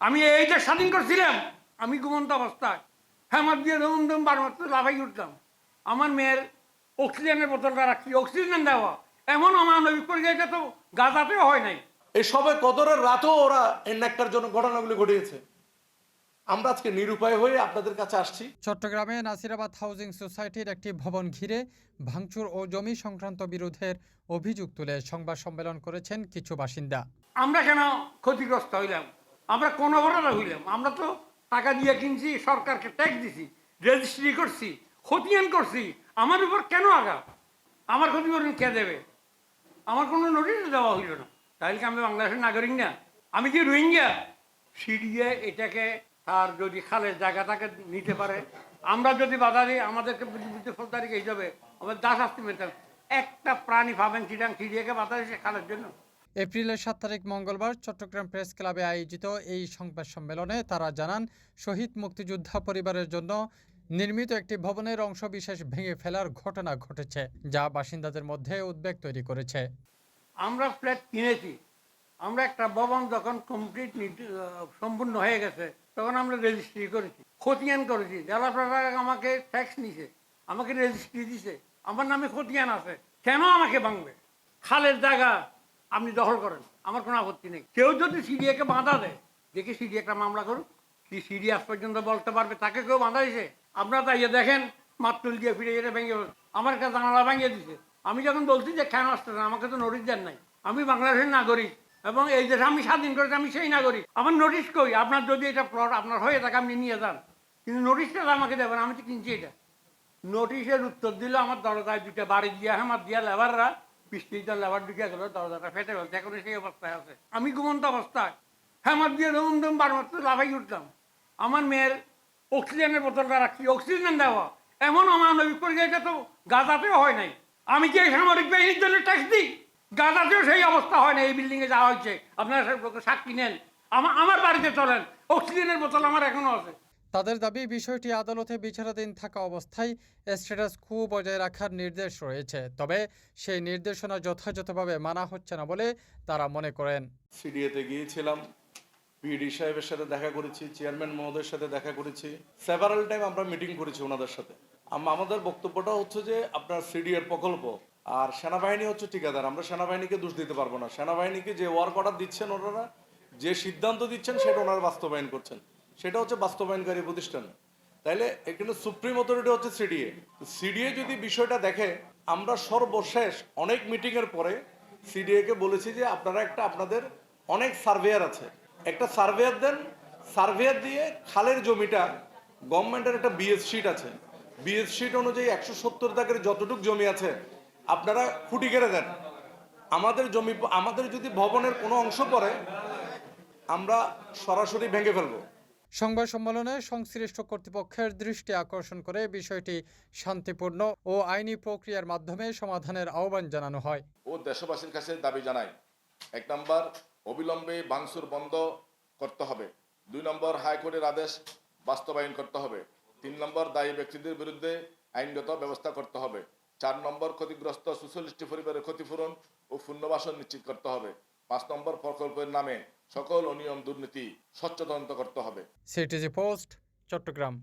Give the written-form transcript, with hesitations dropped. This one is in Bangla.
আমি এই যে স্বাধীন করছিলাম, আমি ঘুমন্ত অবস্থায় হেমাত দিয়ে ধুম ধুম বারমাত্র লাফাই উঠতাম। আমার মেয়ের অক্সিজেনের বোতলটা রাখছি, অক্সিজেন দেওয়া এমন অমানবিক পরিচয়টা তো গাজাতেও হয় নাই। এই সবে কদরের রাতেও ওরা এই ন্যাক্কার জন্য ঘটনাগুলি ঘটিয়েছে। আমরা আজকে নিরুপায় হয়ে আপনাদের কাছে আসছি। চট্টগ্রামে নাসিরাবাদ হাউজিং সোসাইটির একটি ভবন ঘিরে ভাঙচুর ও জমি সংক্রান্ত বিরোধের অভিযোগ তুলে সংবাদ সম্মেলন করেছেন কিছু বাসিন্দা। আমরা কেন ক্ষতিগ্রস্ত হইলাম? আমরা কোন অপরাধ হইলাম? আমরা তো টাকা দিয়ে কিনছি, সরকারকে ট্যাক্স দিছি, রেজিস্ট্রি করছি, খতিয়ান করছি। আমার উপর কেন আঘাত? আমার ক্ষতিপূরণ কে দেবে? আমার কোনো নোটিশ দেওয়া হইল না। তাহলে কি আমি বাংলাদেশের নাগরিক না? আমি কি রোহিঙ্গা? সিরিয়া এটাকে আর যদি খালের জায়গাটাকে নিতে পারে, আমরা যদি বাধা দিই, আমাদেরকে বুদ্ধিবৃত্তি ফৌজদারি হিসাবে আমাদের দাস শাস্তি পেতে হবে। একটা প্রাণী পাবেন চিটাং সিরিয়াকে বাধা দিয়েছে খালের জন্য। এপ্রিলের 7 তারিখ মঙ্গলবার চট্টগ্রাম প্রেস ক্লাবে আয়োজিত এই সংবাদ সম্মেলনে তারা জানান, শহীদ মুক্তিযোদ্ধা পরিবারের জন্য নির্মিত একটি ভবনের অংশবিশেষ ভেঙে ফেলার ঘটনা ঘটেছে, যা বাসিন্দাদের মধ্যে উদ্বেগ তৈরি করেছে। আমরা ফ্ল্যাট কিনেছি, আমরা একটা ভবন যখন কমপ্লিট সম্পূর্ণ হয়ে গেছে তখন আমরা রেজিস্ট্রি করেছি, খতিয়ান করেছি। জেলা প্রশাসক আমাকে ট্যাক্স নিছে, আমাকে রেজিস্ট্রি দিছে, আমার নামে খতিয়ান আছে। কেন আমাকে ভাঙবে? খালের জায়গা আপনি দখল করেন, আমার কোনো আপত্তি নেই। কেউ যদি সিডিএকে বাঁধা দেয়, দেখি সিডি একটা মামলা করুক। কি সিডি আজ পর্যন্ত বলতে পারবে তাকে কেউ বাঁধা দিয়েছে? আপনারা তাইয়ে দেখেন, মাতুল দিয়ে ফিরে যেতে ভেঙে আমার কাছে জানালা ভেঙে দিছে। আমি যখন বলছি যে কেন আসতেছে, আমাকে তো নোটিশ দেন নাই। আমি বাংলাদেশের নাগরিক এবং এই দেশে আমি স্বাধীন করেছি, আমি সেই নাগরিক। আমার নোটিশ কই? আপনার যদি এটা প্লট আপনার হয়ে থাকে আপনি নিয়ে যান, কিন্তু নোটিশটা আমাকে দেবেন। আমি তো কিনছি এটা। নোটিশের উত্তর দিল আমার দরজায় দুইটা বাড়ি দিয়া হেমাত দিয়া লেবাররা বৃষ্টিটা লেবার ঢুকে গেল, দরজাটা ফেটে ফেলছে, এখন সেই অবস্থায় আছে। আমি ঘুমন্ত অবস্থায় হেমাত দিয়ে ধুম ধুম বারমাত্র লাফাই উঠতাম। আমার মেয়ের অক্সিজেনের বোতলটা রাখছি, অক্সিজেন দেওয়া এমন অমানবিক পরিচয়টা তো গাজাতেও হয় নাই। আমি কি এই সামরিক বাহিনীর জন্য ট্যাক্স দিই? গাজাতেও সেই অবস্থা হয় না। এই বিল্ডিং এ যাওয়া হচ্ছে, আপনারা সাক্ষী নেন। আমার বাড়িতে চলেন, অক্সিজেনের বোতল আমার এখনো আছে। তাদের দাবি, বিষয়টি আদালতে বিচারাধীন থাকা অবস্থায় স্ট্যাটাস কো বজায় রাখার নির্দেশ রয়েছে, তবে সেই নির্দেশনা যথাযথভাবে মানা হচ্ছে না বলে তারা মনে করেন। সিডিএতে গিয়েছিলাম, পিডি সাহেবের সাথে দেখা করেছি, চেয়ারম্যান মহোদয়ের সাথে দেখা করেছি, সেভারাল টাইম আমরা মিটিং করেছি ওনাদের সাথে। আমাদের বক্তব্যটা হচ্ছে যে আপনার সিডিএর প্রকল্প আর সেনাবাহিনী হচ্ছে ঠিকাদার। আমরা সেনাবাহিনীকে দোষ দিতে পারবো না। সেনাবাহিনীকে যে ওয়ার্ক অর্ডার দিচ্ছেন ওনারা, যে সিদ্ধান্ত দিচ্ছেন সেটা ওনারা বাস্তবায়ন করছেন, সেটা হচ্ছে বাস্তবায়নকারী প্রতিষ্ঠান। তাইলে এখানে সুপ্রিম অথরিটি হচ্ছে সিডিএ। সিডিএ যদি বিষয়টা দেখে, আমরা সর্বশেষ অনেক মিটিংয়ের পরে সিডিএকে বলেছি যে আপনারা একটা, আপনাদের অনেক সার্ভেয়ার আছে, একটা সার্ভেয়ার দেন। সার্ভেয়ার দিয়ে খালের জমিটা, গভর্নমেন্টের একটা বিএস শিট আছে, বিএস শিট অনুযায়ী 170 দাগের যতটুক জমি আছে আপনারা খুঁটি কেটে দেন। আমাদের জমি, আমাদের যদি ভবনের কোনো অংশ পড়ে আমরা সরাসরি ভেঙে ফেলবো। সংবাদ সম্মেলনে সংশ্লিষ্ট কর্তৃপক্ষের দৃষ্টি আকর্ষণ করে বিষয়টি শান্তিপূর্ণ ও আইনি প্রক্রিয়ার মাধ্যমে সমাধানের আহ্বান জানানো হয়। ও দেশবাসীর কাছে দাবি জানাই, 1 নম্বর, অবিলম্বে ভাঙচুর বন্ধ করতে হবে। 2 নম্বর, হাইকোর্টের আদেশ বাস্তবায়ন করতে হবে। 3 নম্বর, দায়ী ব্যক্তিদের বিরুদ্ধে আইনগত ব্যবস্থা করতে হবে। 4 নম্বর, ক্ষতিগ্রস্ত 44টি পরিবারের ক্ষতিপূরণ ও পুনর্বাসন নিশ্চিত করতে হবে। 5 নম্বর, প্রকল্পের নামে সকল অনিয়ম দুর্নীতি স্বচ্ছ তদন্ত করতে হবে। CTG post, Chittagong.